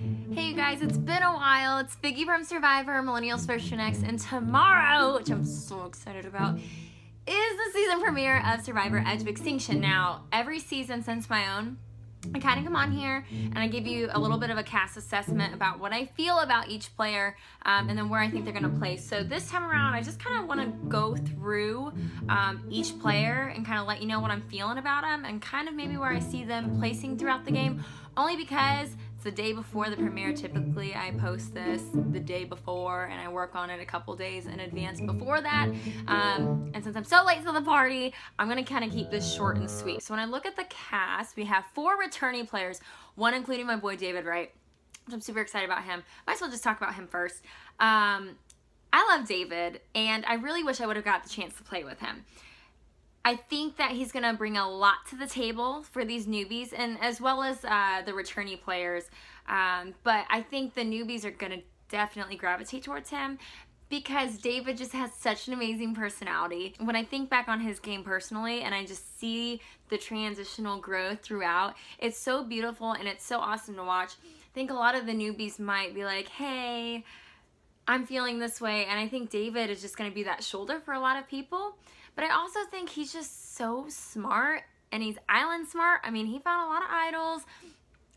Hey you guys, it's been a while. It's Figgy from Survivor, Millennials First Gen X, and tomorrow, which I'm so excited about, is the season premiere of Survivor Edge of Extinction. Now, every season since my own, I kind of come on here and I give you a little bit of a cast assessment about what I feel about each player and then where I think they're going to place. So this time around, I just kind of want to go through each player and kind of let you know what I'm feeling about them and kind of maybe where I see them placing throughout the game, only because it's the day before the premiere. Typically I post this the day before and I work on it a couple days in advance before that, and since I'm so late to the party, I'm gonna kind of keep this short and sweet. So when I look at the cast, we have 4 returning players, one including my boy David, right? I'm super excited about him. Might as well just talk about him first. I love David and I really wish I would have got the chance to play with him. I think that he's going to bring a lot to the table for these newbies, and as well as the returnee players. But I think the newbies are going to definitely gravitate towards him because David just has such an amazing personality. When I think back on his game personally and I just see the transitional growth throughout, it's so beautiful and it's so awesome to watch. I think a lot of the newbies might be like, hey, I'm feeling this way, and I think David is just going to be that shoulder for a lot of people. But I also think he's just so smart, and he's island smart. I mean, he found a lot of idols.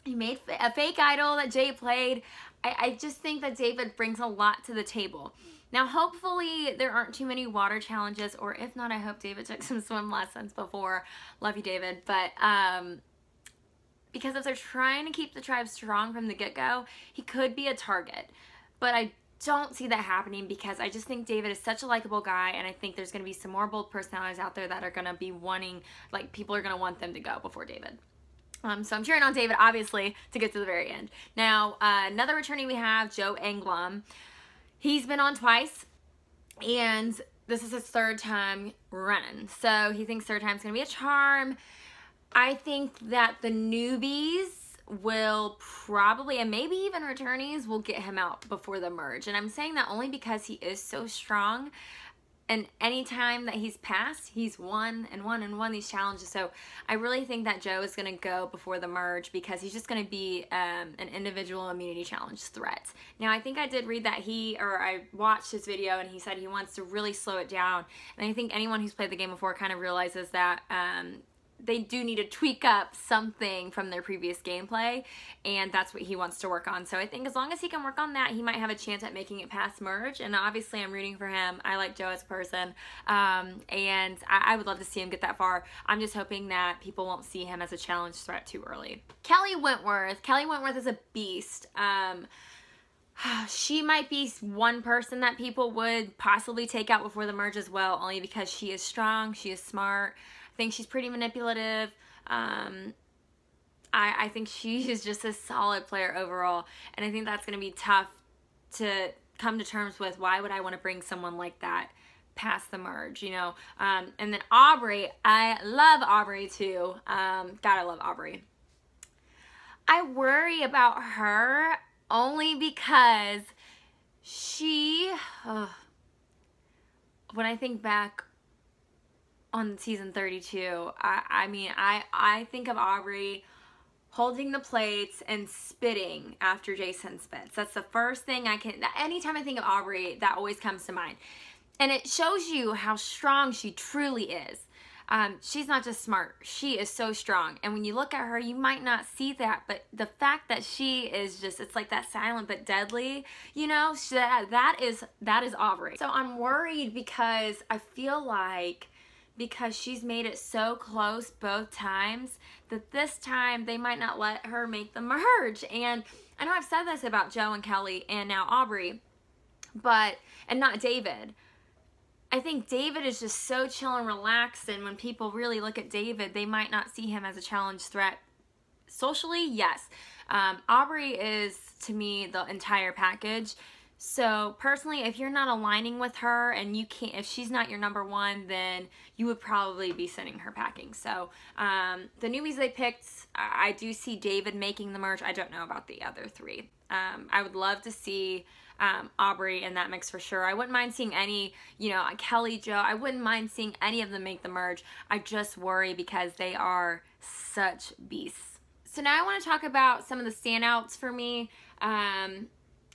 He made a fake idol that Jay played. I just think that David brings a lot to the table. Now, hopefully there aren't too many water challenges, or if not, I hope David took some swim lessons before. Love you, David. But because if they're trying to keep the tribe strong from the get-go, he could be a target. But I don't see that happening because I just think David is such a likable guy, and I think there's going to be some more bold personalities out there that are going to be wanting, like, people are going to want them to go before David. So I'm cheering on David, obviously, to get to the very end. Now, another returning we have, Joe Englum. He's been on twice, and this is his 3rd time running. So he thinks 3rd time's going to be a charm. I think that the newbies will probably, and maybe even returnees, will get him out before the merge. And I'm saying that only because he is so strong, and any time that he's passed, he's won and won and won these challenges. So I really think that Joe is going to go before the merge because he's just going to be an individual immunity challenge threat. Now, I think I did read that I watched his video and he said he wants to really slow it down. And I think anyone who's played the game before kind of realizes that they do need to tweak up something from their previous gameplay, and that's what he wants to work on. So I think as long as he can work on that, he might have a chance at making it past merge, and obviously I'm rooting for him. I like Joe as a person, and I would love to see him get that far. I'm just hoping that people won't see him as a challenge threat too early. Kelly Wentworth. Kelly Wentworth is a beast. She might be one person that people would possibly take out before the merge as well, only because she is strong, she is smart. I think she's pretty manipulative. I think she is just a solid player overall, and I think that's going to be tough to come to terms with. Why would I want to bring someone like that past the merge, you know? And then Aubrey, I love Aubrey too. Gotta love Aubrey. I worry about her only because she, when I think back on season 32, I mean, I think of Aubrey holding the plates and spitting after Jason spits. That's the first thing anytime I think of Aubrey, that always comes to mind. And it shows you how strong she truly is. She's not just smart, she is so strong. And when you look at her, you might not see that, but the fact that she is just, it's like that silent but deadly, you know, that is Aubrey. So I'm worried because I feel like, because she's made it so close both times, that this time they might not let her make the merge. And I know I've said this about Joe and Kelly and now Aubrey, and not David. I think David is just so chill and relaxed, and when people really look at David, they might not see him as a challenge threat. Socially, yes. Aubrey is, to me, the entire package. So personally, if you're not aligning with her and you can't, if she's not your #1, then you would probably be sending her packing. So the newbies they picked, I do see David making the merge. I don't know about the other 3. I would love to see Aubrey in that mix for sure. I wouldn't mind seeing any, you know, Kelly, Joe, I wouldn't mind seeing any of them make the merge. I just worry because they are such beasts. So now I want to talk about some of the standouts for me,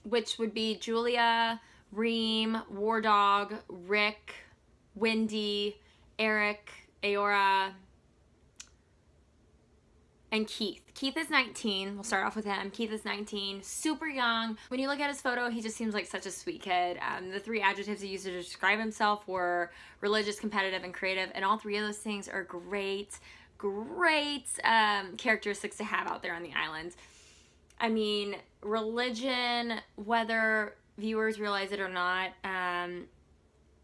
which would be Julia, Ream, War Dog, Rick, Wendy, Erik, Aora, and Keith. Keith is 19. We'll start off with him. Keith is 19, super young. When you look at his photo, he just seems like such a sweet kid. The 3 adjectives he used to describe himself were religious, competitive, and creative, and all 3 of those things are great characteristics to have out there on the island. I mean, religion, whether viewers realize it or not,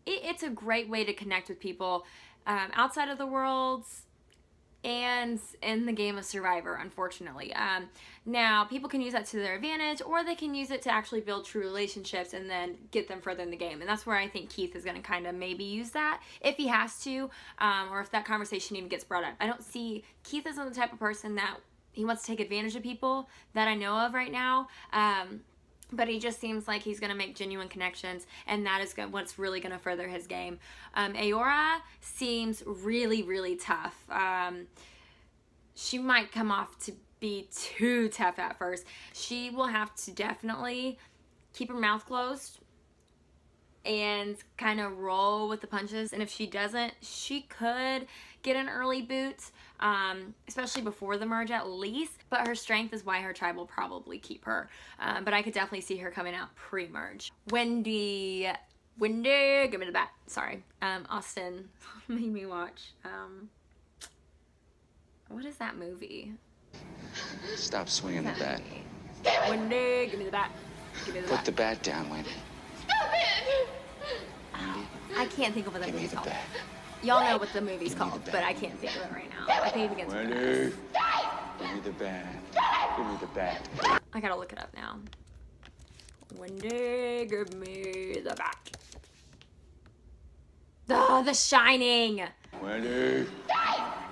it's a great way to connect with people outside of the worlds and in the game of Survivor, unfortunately. Now, people can use that to their advantage, or they can use it to actually build true relationships and then get them further in the game. And that's where I think Keith is going to kind of maybe use that, if he has to, or if that conversation even gets brought up. I don't see, Keith isn't the type of person that he wants to take advantage of people that I know of right now. But he just seems like he's going to make genuine connections, and that is what's really going to further his game. Aora seems really, really tough. She might come off to be too tough at first. She will have to definitely keep her mouth closed and kind of roll with the punches. And if she doesn't, she could get an early boot, especially before the merge at least. But her strength is why her tribe will probably keep her. But I could definitely see her coming out pre-merge. Wendy, give me the bat. Sorry, Austin made me watch. What is that movie? Stop swinging the bat. Wendy, give me the bat. Give me the bat. Put the bat down, Wendy. Stop it! Wendy, I can't think of what that give me movie's the called. bat. Y'all know what the movie's Give me called, the but bat. I can't think of it right now. I think it begins with an S. Wendy, give me the bat. Give me the bat. I gotta look it up now. Wendy, give me the bat. The Shining. Wendy,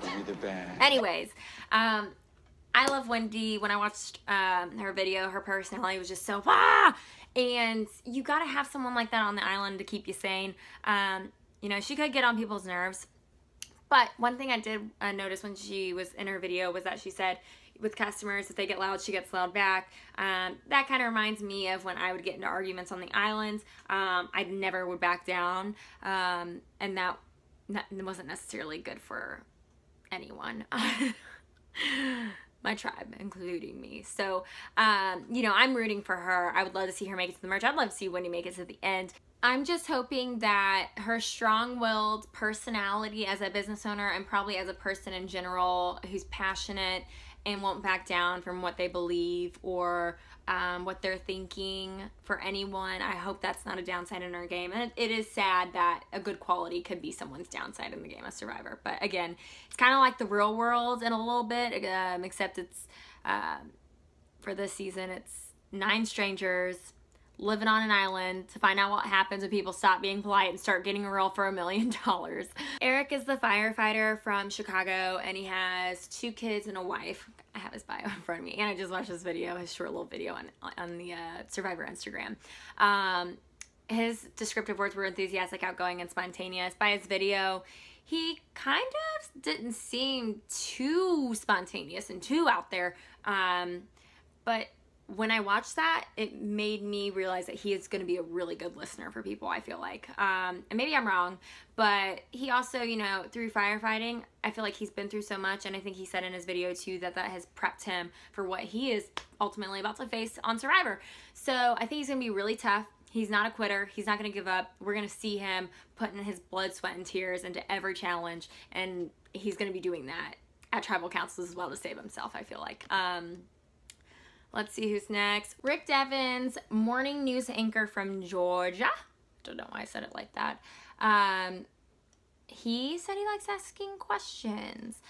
give me the bat. Anyways, I love Wendy. When I watched her video, her personality was just so and you gotta have someone like that on the island to keep you sane. You know, she could get on people's nerves, but one thing I did notice when she was in her video was that she said with customers, if they get loud, she gets loud back. That kind of reminds me of when I would get into arguments on the island. I never would back down, and that wasn't necessarily good for anyone. My tribe, including me. So, you know, I'm rooting for her. I would love to see her make it to the merge. I'd love to see Wendy make it to the end. I'm just hoping that her strong-willed personality as a business owner, and probably as a person in general who's passionate and won't back down from what they believe or what they're thinking for anyone, I hope that's not a downside in our game. And it is sad that a good quality could be someone's downside in the game of Survivor. But again, it's kind of like the real world in a little bit, except it's, for this season, it's 9 strangers living on an island to find out what happens when people stop being polite and start getting real for $1 million. Erik is the firefighter from Chicago, and he has 2 kids and a wife. I have his bio in front of me, and I just watched this video, his short little video on the Survivor Instagram. His descriptive words were enthusiastic, outgoing, and spontaneous. By his video, he kind of didn't seem too spontaneous and too out there, but when I watched that, it made me realize that he is going to be a really good listener for people, I feel like. And maybe I'm wrong, but he also, you know, through firefighting, I feel like he's been through so much, and I think he said in his video too that that has prepped him for what he is ultimately about to face on Survivor. So I think he's going to be really tough. He's not a quitter. He's not going to give up. We're going to see him putting his blood, sweat, and tears into every challenge, and he's going to be doing that at tribal councils as well to save himself, I feel like. Let's see who's next. Rick Devins, morning news anchor from Georgia. Don't know why I said it like that. He said he likes asking questions.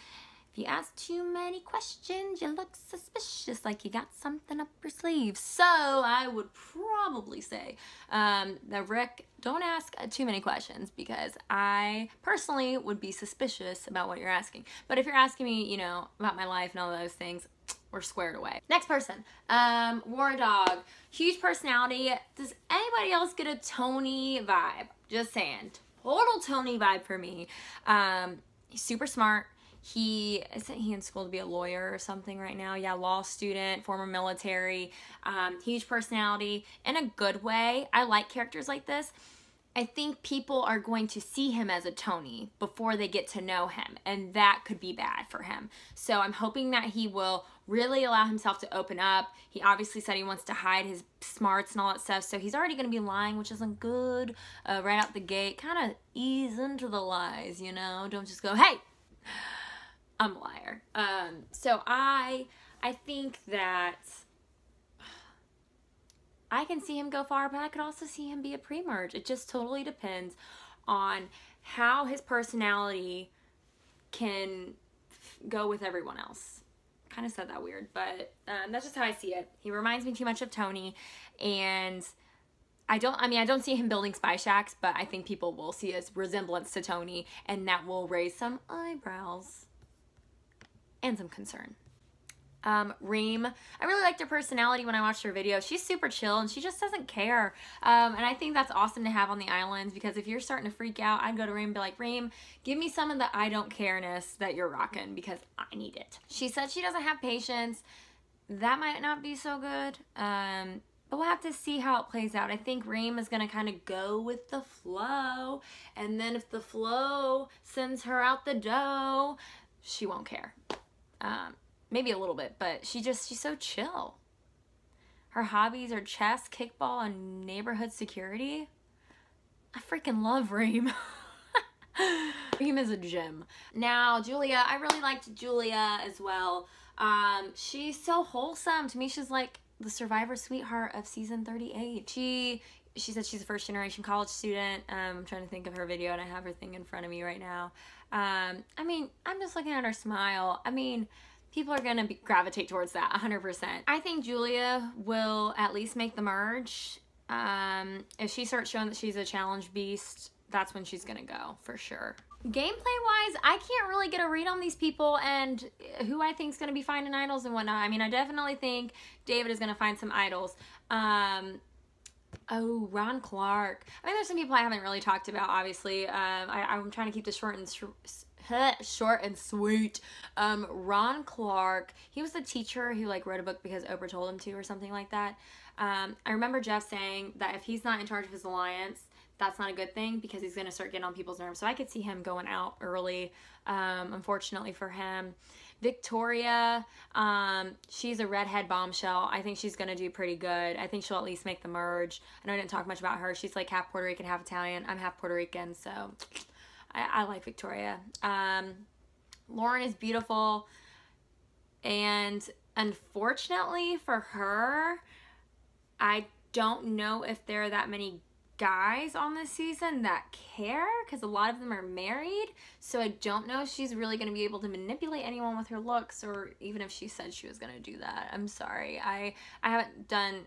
If you ask too many questions, you look suspicious, like you got something up your sleeve. So I would probably say that Rick, don't ask too many questions, because I personally would be suspicious about what you're asking. But if you're asking me, you know, about my life and all those things, we're squared away. Next person, War Dog, huge personality. Does anybody else get a Tony vibe? Just saying, total Tony vibe for me. He's super smart. Isn't he in school to be a lawyer or something right now? Yeah, law student, former military, huge personality in a good way. I like characters like this. I think people are going to see him as a Tony before they get to know him, and that could be bad for him. So I'm hoping that he will really allow himself to open up. He obviously said he wants to hide his smarts and all that stuff, so he's already going to be lying, which isn't good. Right out the gate, kind of ease into the lies, you know? Don't just go, hey, I'm a liar. So I think that I can see him go far, but I could also see him be a pre-merge. It just totally depends on how his personality can go with everyone else. Kind of said that weird, but that's just how I see it. He reminds me too much of Tony, and I don't see him building spy shacks, but I think people will see his resemblance to Tony, and that will raise some eyebrows and some concern. Ream, I really liked her personality when I watched her video. She's super chill and she just doesn't care. And I think that's awesome to have on the islands, because if you're starting to freak out, I'd go to Ream and be like, Ream, give me some of the I don't care-ness that you're rocking, because I need it. She said she doesn't have patience. That might not be so good. But we'll have to see how it plays out. I think Ream is going to kind of go with the flow. And then if the flow sends her out the dough, she won't care. Maybe a little bit, but she's so chill. Her hobbies are chess, kickball, and neighborhood security. I freaking love Ream. Ream is a gem. Now, Julia, I really liked Julia as well. She's so wholesome. To me, she's like the Survivor sweetheart of season 38. She said she's a first generation college student. I'm trying to think of her video, and I have her thing in front of me right now. I mean, I'm just looking at her smile. I mean, people are going to gravitate towards that 100%. I think Julia will at least make the merge. If she starts showing that she's a challenge beast, that's when she's going to go, for sure. Gameplay-wise, I can't really get a read on these people and who I think is going to be finding idols and whatnot. I mean, I definitely think David is going to find some idols. Oh, Ron Clark. I mean, there's some people I haven't really talked about, obviously. I'm trying to keep this short and sweet. Ron Clark, he was the teacher who like wrote a book because Oprah told him to, or something like that. I remember Jeff saying that if he's not in charge of his alliance, that's not a good thing, because he's going to start getting on people's nerves. So I could see him going out early, unfortunately for him. Victoria, she's a redhead bombshell. I think she's going to do pretty good. I think she'll at least make the merge. I know I didn't talk much about her. She's like half Puerto Rican, half Italian. I'm half Puerto Rican, so I like Victoria. Lauren is beautiful, and unfortunately for her, I don't know if there are that many guys on this season that care, because a lot of them are married, so I don't know if she's really going to be able to manipulate anyone with her looks, or even if she said she was going to do that. I'm sorry. I haven't done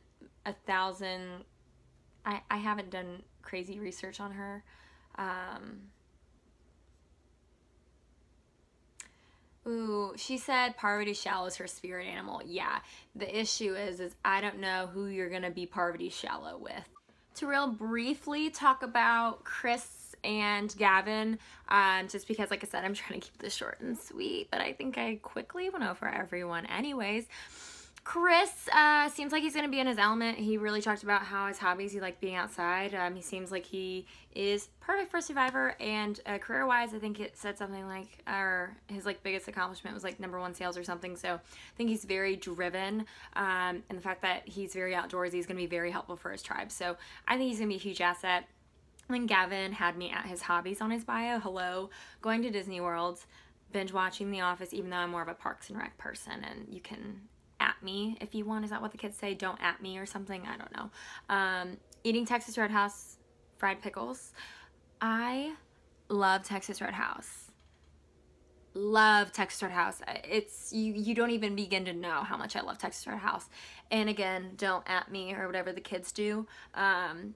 I haven't done crazy research on her. Ooh, she said Parvati Shallow is her spirit animal. Yeah, the issue is I don't know who you're going to be Parvati Shallow with. To real briefly talk about Chris and Gavin, just because, like I said, I'm trying to keep this short and sweet, but I think I quickly went over everyone anyways. Chris seems like he's going to be in his element. He really talked about how his hobbies, he liked being outside. He seems like he is perfect for Survivor, and career-wise, I think it said something like, or his like biggest accomplishment was like #1 sales or something, so I think he's very driven, and the fact that he's very outdoorsy is going to be very helpful for his tribe, so I think he's going to be a huge asset. When Gavin had me at his hobbies on his bio, hello, going to Disney World, binge watching The Office, even though I'm more of a Parks and Rec person, and you can at me if you want. Is that what the kids say? Don't at me or something? I don't know. Eating Texas Roadhouse fried pickles. I love Texas Roadhouse. Love Texas Roadhouse. It's you don't even begin to know how much I love Texas Roadhouse. And again, don't at me or whatever the kids do.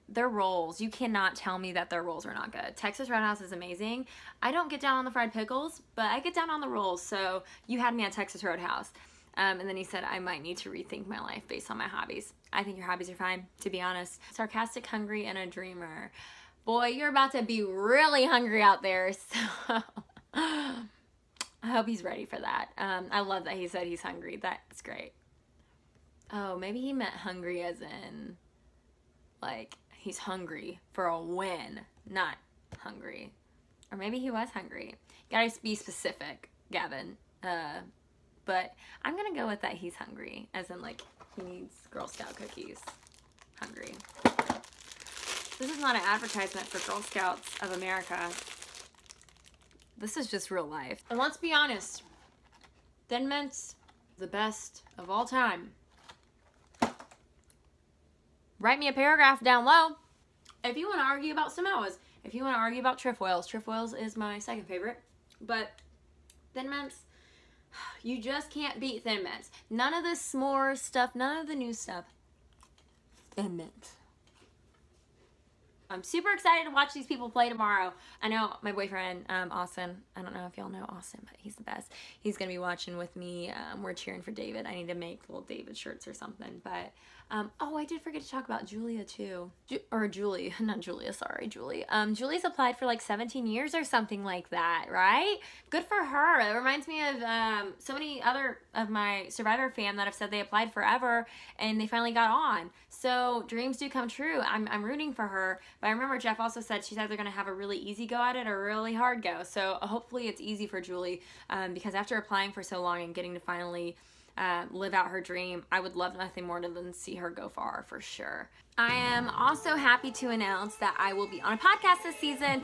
Their rolls, you cannot tell me that their rolls are not good. Texas Roadhouse is amazing. I don't get down on the fried pickles, but I get down on the rolls. So you had me at Texas Roadhouse. And then he said, I might need to rethink my life based on my hobbies. I think your hobbies are fine, to be honest. Sarcastic, hungry, and a dreamer. Boy, you're about to be really hungry out there. So I hope he's ready for that. I love that he said he's hungry. That's great. Oh, maybe he meant hungry as in, like, he's hungry for a win, not hungry. Or maybe he was hungry. You gotta be specific, Gavin. But I'm gonna go with that he's hungry, as in, like, he needs Girl Scout cookies. Hungry. This is not an advertisement for Girl Scouts of America. This is just real life. And let's be honest, Thin Mint's the best of all time. Write me a paragraph down low if you want to argue about Samoas. If you want to argue about trefoils is my second favorite. But Thin Mints, you just can't beat Thin Mints. None of the s'mores stuff, none of the new stuff. Thin Mints. I'm super excited to watch these people play tomorrow. I know my boyfriend, Austin, I don't know if y'all know Austin, but he's the best. He's going to be watching with me. We're cheering for David. I need to make little David shirts or something. But, oh, I did forget to talk about Julia, too. Julie. Julie's applied for like 17 years or something like that, right? Good for her. It reminds me of so many other of my Survivor fam that have said they applied forever and they finally got on. So dreams do come true. I'm rooting for her. But I remember Jeff also said she's either going to have a really easy go at it or a really hard go. So hopefully it's easy for Julie because after applying for so long and getting to finally live out her dream, I would love nothing more than see her go far for sure. I am also happy to announce that I will be on a podcast this season.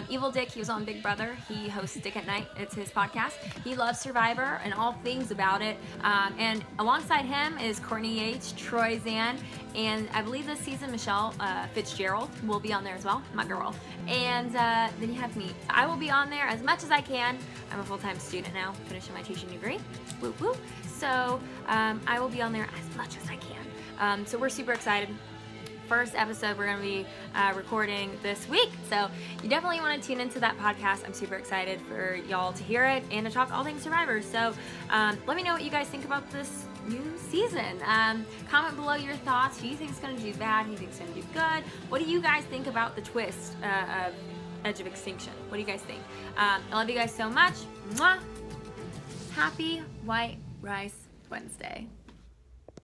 Evil Dick, he was on Big Brother. He hosts Dick at Night. It's his podcast. He loves Survivor and all things about it. And alongside him is Courtney Yates, Troy Zan, and I believe this season Michelle Fitzgerald will be on there as well, my girl. And then you have me. I will be on there as much as I can. I'm a full-time student now, finishing my teaching degree. Woo woo. So I will be on there as much as I can. So we're super excited. First episode we're going to be recording this week, so you definitely want to tune into that podcast. I'm super excited for y'all to hear it and to talk all things Survivor. So let me know what you guys think about this new season. Comment below your thoughts. Who do you think is going to do bad? Who do you think is going to do good? What do you guys think about the twist of Edge of Extinction? What do you guys think? I love you guys so much. Mwah! Happy White Rice Wednesday.